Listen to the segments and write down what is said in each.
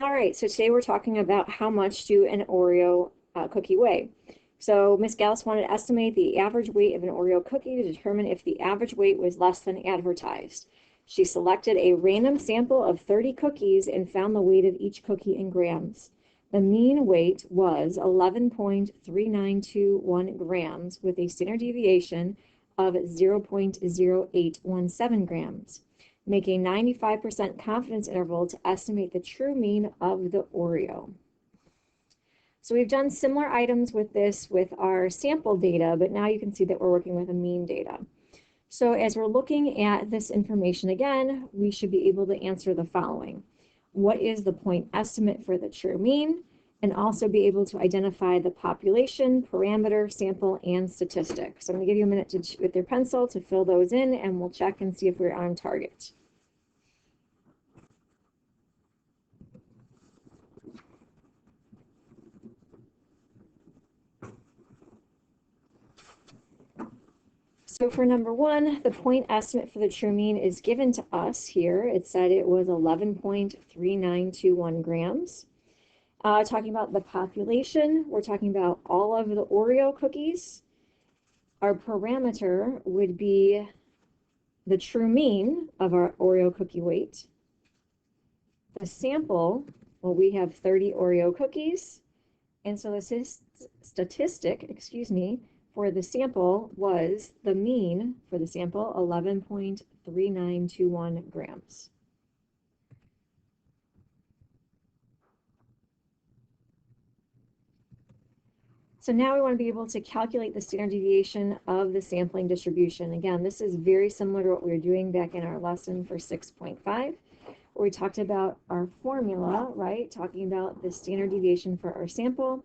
All right, so today we're talking about how much do an Oreo cookie weigh. So Ms. Gallus wanted to estimate the average weight of an Oreo cookie to determine if the average weight was less than advertised. She selected a random sample of 30 cookies and found the weight of each cookie in grams. The mean weight was 11.3921 grams with a standard deviation of 0.0817 grams. Make a 95% confidence interval to estimate the true mean of the Oreo. So we've done similar items with this with our sample data, but now you can see that we're working with a mean data. So as we're looking at this information again, we should be able to answer the following. What is the point estimate for the true mean? And also be able to identify the population, parameter, sample, and statistic. So I'm going to give you a minute to, with your pencil to fill those in, and we'll check and see if we're on target. So for number one, the point estimate for the true mean is given to us here. It said it was 11.3921 grams. Talking about the population, we're talking about all of the Oreo cookies. Our parameter would be the true mean of our Oreo cookie weight. The sample, well, we have 30 Oreo cookies. And so this is statistic, for the sample was the mean for the sample, 11.3921 grams. So now we want to be able to calculate the standard deviation of the sampling distribution. Again, this is very similar to what we were doing back in our lesson for 6.5, where we talked about our formula, right? Talking about the standard deviation for our sample,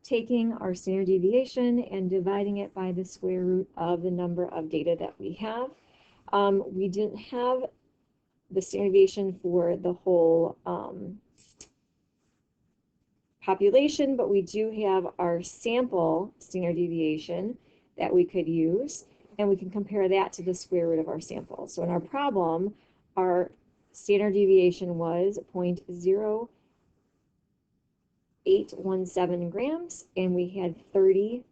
taking our standard deviation and dividing it by the square root of the number of data that we have. We didn't have the standard deviation for the whole population, but we do have our sample standard deviation that we could use, and we can compare that to the square root of our sample. So in our problem, our standard deviation was 0.0817 grams, and we had 30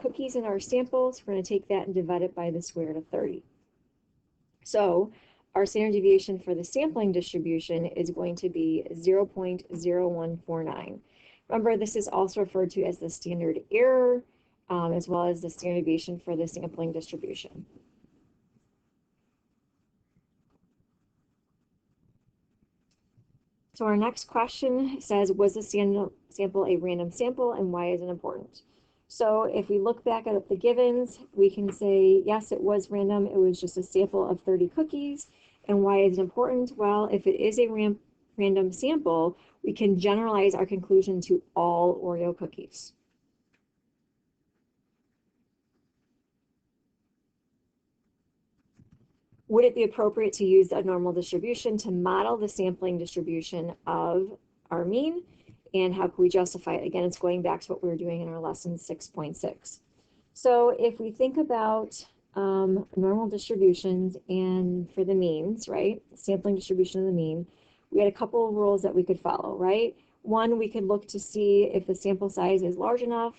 cookies in our sample, so we're going to take that and divide it by the square root of 30. So our standard deviation for the sampling distribution is going to be 0.0149. Remember, this is also referred to as the standard error, as well as the standard deviation for the sampling distribution. So our next question says, was the sample a random sample, and why is it important? So if we look back at the givens, we can say, yes, it was random. It was just a sample of 30 cookies. And why is it important? Well, if it is a random sample, we can generalize our conclusion to all Oreo cookies. Would it be appropriate to use a normal distribution to model the sampling distribution of our mean? And how can we justify it? Again, it's going back to what we were doing in our lesson 6.6. So if we think about normal distributions and for the means, right? Sampling distribution of the mean, we had a couple of rules that we could follow, right? One, we could look to see if the sample size is large enough.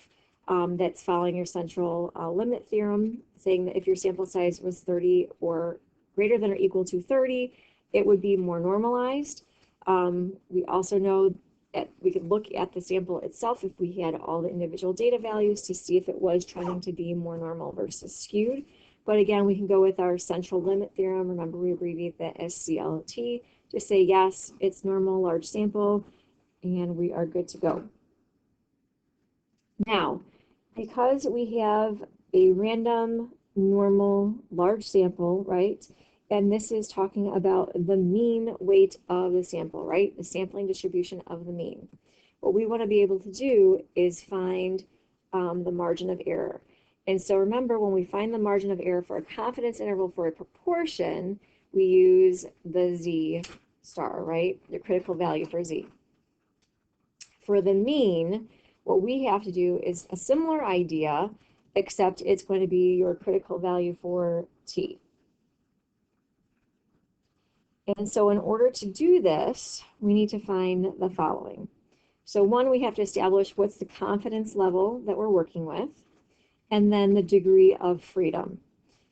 That's following your central limit theorem, saying that if your sample size was 30 or greater than or equal to 30, it would be more normalized. We also know that we could look at the sample itself if we had all the individual data values to see if it was trending to be more normal versus skewed. But again, we can go with our central limit theorem. Remember, we abbreviate that as CLT to say, yes, it's normal, large sample, and we are good to go. Now, because we have a random, normal, large sample, right? And this is talking about the mean weight of the sample, right? The sampling distribution of the mean. What we want to be able to do is find the margin of error. And so remember, when we find the margin of error for a confidence interval for a proportion, we use the Z star, right? The critical value for Z. For the mean, what we have to do is a similar idea, except it's going to be your critical value for T. And so in order to do this, we need to find the following. So one, we have to establish what's the confidence level that we're working with, and then the degree of freedom.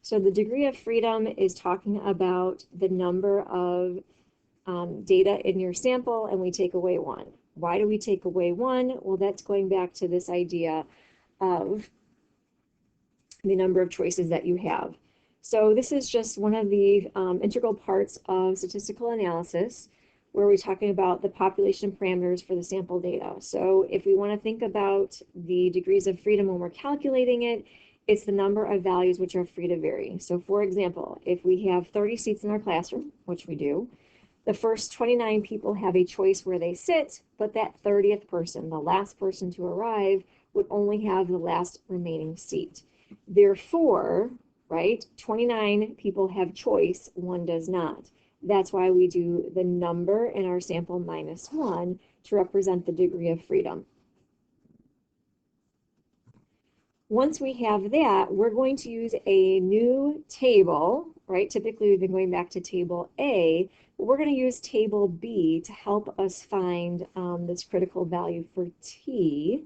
So the degree of freedom is talking about the number of data in your sample, and we take away one. Why do we take away one? Well, that's going back to this idea of the number of choices that you have. So this is just one of the integral parts of statistical analysis, where we're talking about the population parameters for the sample data. So if we want to think about the degrees of freedom when we're calculating it, it's the number of values which are free to vary. So for example, if we have 30 seats in our classroom, which we do, the first 29 people have a choice where they sit, but that 30th person, the last person to arrive, would only have the last remaining seat. Therefore, right, 29 people have choice, one does not. That's why we do the number in our sample minus 1 to represent the degree of freedom. Once we have that, we're going to use a new table, right? Typically, we've been going back to table A, but we're going to use table B to help us find this critical value for T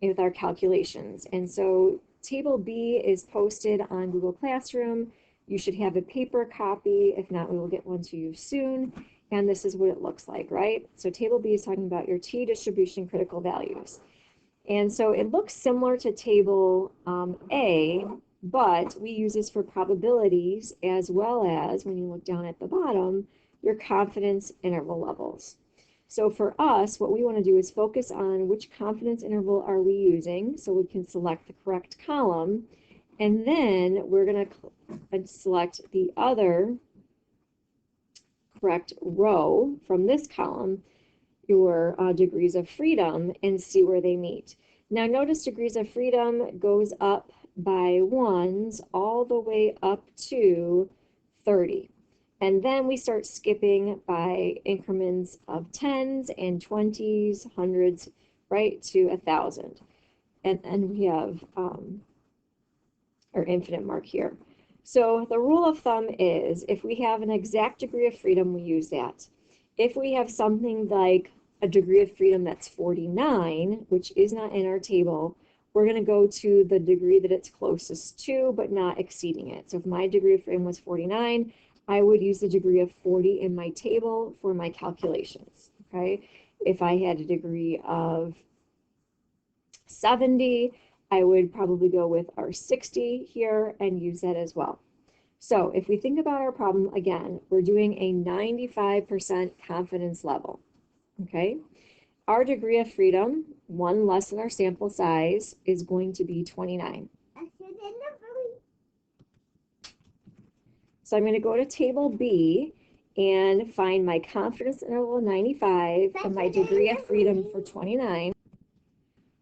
with our calculations. And so table B is posted on Google Classroom. You should have a paper copy. If not, we will get one to you soon. And this is what it looks like, right? So table B is talking about your T distribution critical values. And so it looks similar to table A, but we use this for probabilities as well as, when you look down at the bottom, your confidence interval levels. So for us, what we want to do is focus on which confidence interval are we using, so we can select the correct column, and then we're going to select the other correct row from this column, your degrees of freedom, and see where they meet. Now notice degrees of freedom goes up by ones all the way up to 30. And then we start skipping by increments of 10s and 20s, hundreds, right, to 1,000. And we have our infinite mark here. So the rule of thumb is if we have an exact degree of freedom, we use that. If we have something like a degree of freedom that's 49, which is not in our table, we're going to go to the degree that it's closest to, but not exceeding it. So if my degree of freedom was 49, I would use the degree of 40 in my table for my calculations, okay? If I had a degree of 70, I would probably go with our 60 here and use that as well. So if we think about our problem, again, we're doing a 95% confidence level, okay? Our degree of freedom, one less than our sample size, is going to be 29. So I'm going to go to table B and find my confidence interval 95 and my degree of freedom for 29.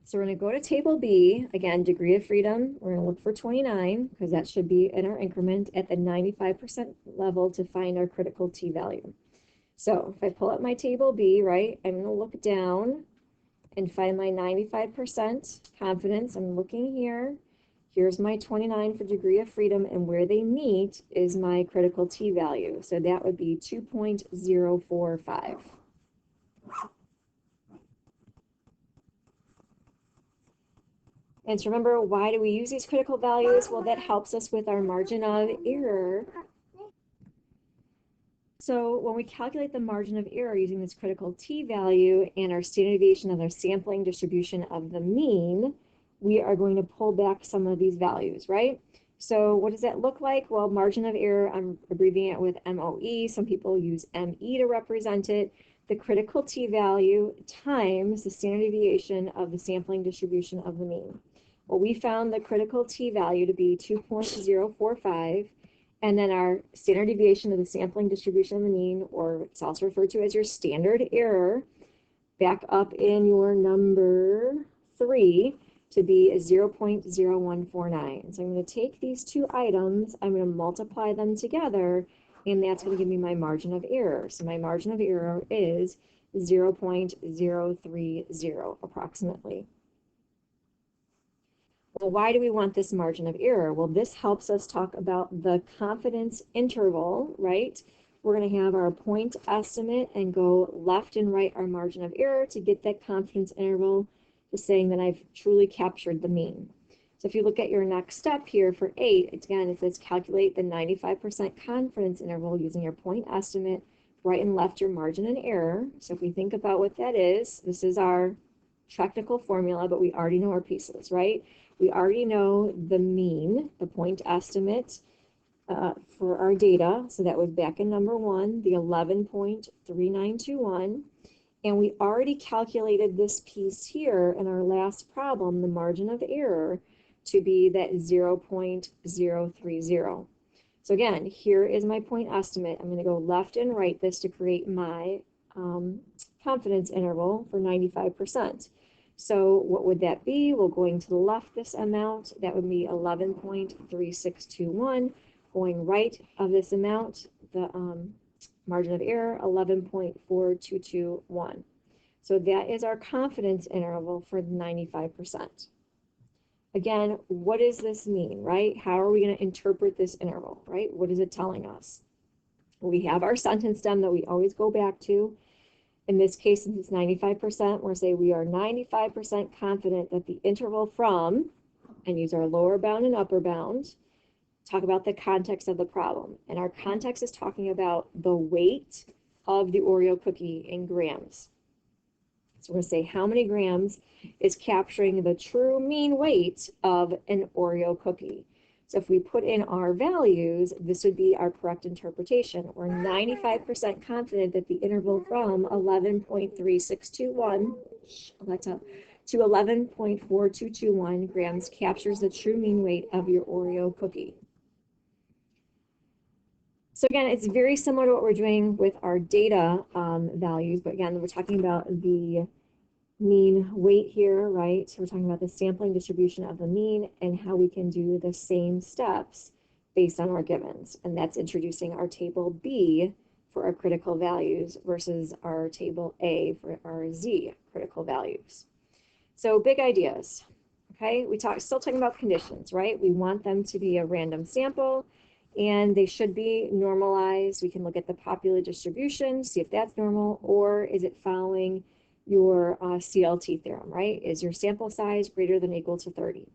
So we're going to go to table B, again, degree of freedom. We're going to look for 29 because that should be in our increment at the 95% level to find our critical T value. So if I pull up my table B, right, I'm going to look down and find my 95% confidence. I'm looking here. Here's my 29 for degree of freedom, and where they meet is my critical T value. So that would be 2.045. And to remember, why do we use these critical values? Well, that helps us with our margin of error. So when we calculate the margin of error using this critical T value and our standard deviation of our sampling distribution of the mean, we are going to pull back some of these values, right? So what does that look like? Well, margin of error, I'm abbreviating it with MOE. Some people use ME to represent it. The critical T value times the standard deviation of the sampling distribution of the mean. Well, we found the critical T value to be 2.045. And then our standard deviation of the sampling distribution of the mean, or it's also referred to as your standard error, back up in your number 3 to be a 0.0149. So I'm going to take these two items, I'm going to multiply them together, and that's going to give me my margin of error. So my margin of error is 0.030 approximately. Well, why do we want this margin of error? Well, this helps us talk about the confidence interval, right? we're going to have our point estimate and go left and right our margin of error to get that confidence interval, just saying that I've truly captured the mean. So if you look at your next step here for 8, again, it says calculate the 95% confidence interval using your point estimate, right and left your margin and error. So if we think about what that is, this is our technical formula, but we already know our pieces, right? We already know the mean, the point estimate for our data. So that was back in number 1, the 11.3921. And we already calculated this piece here in our last problem, the margin of error, to be that 0.030. So again, here is my point estimate. I'm going to go left and right this to create my confidence interval for 95%. So what would that be? Well, going to the left this amount, that would be 11.3621. Going right of this amount, the margin of error, 11.4221. So that is our confidence interval for 95%. Again, what does this mean, right? How are we going to interpret this interval, right? What is it telling us? We have our sentence stem that we always go back to. In this case, since it's 95%, we're saying we are 95% confident that the interval from, and use our lower bound and upper bound, talk about the context of the problem. And our context is talking about the weight of the Oreo cookie in grams. So we're going to say how many grams is capturing the true mean weight of an Oreo cookie. So if we put in our values, this would be our correct interpretation. We're 95% confident that the interval from 11.3621 to 11.4221 grams captures the true mean weight of your Oreo cookie. So again, it's very similar to what we're doing with our data values, but again, we're talking about the mean weight here, right? So we're talking about the sampling distribution of the mean and how we can do the same steps based on our givens. And that's introducing our table B for our critical values versus our table A for our Z critical values. So big ideas, okay? Still talking about conditions, right? We want them to be a random sample, and they should be normalized. We can look at the popular distribution, see if that's normal, or is it following your CLT theorem, right? Is your sample size greater than or equal to 30?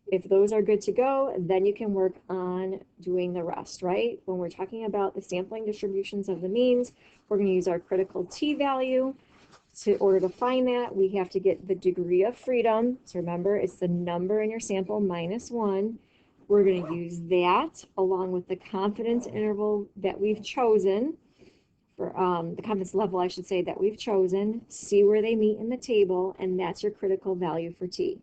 If those are good to go, then you can work on doing the rest, right? When we're talking about the sampling distributions of the means, we're going to use our critical T value. In order to find that, we have to get the degree of freedom. So remember, it's the number in your sample minus 1. We're going to use that along with the confidence interval that we've chosen, for the confidence level, I should say, that we've chosen, see where they meet in the table, and that's your critical value for T.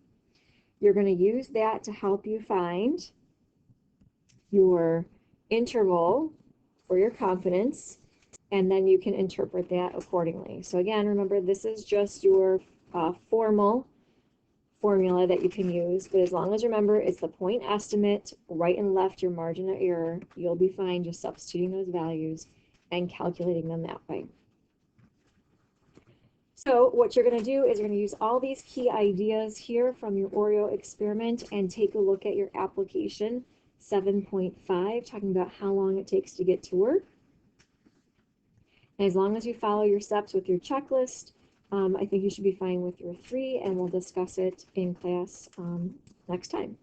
You're going to use that to help you find your interval for your confidence, and then you can interpret that accordingly. So again, remember, this is just your formal formula that you can use, but as long as you remember it's the point estimate, right and left your margin of error, you'll be fine just substituting those values and calculating them that way. So what you're going to do is you're going to use all these key ideas here from your Oreo experiment and take a look at your application 7.5, talking about how long it takes to get to work. And as long as you follow your steps with your checklist, I think you should be fine with your 3, and we'll discuss it in class next time.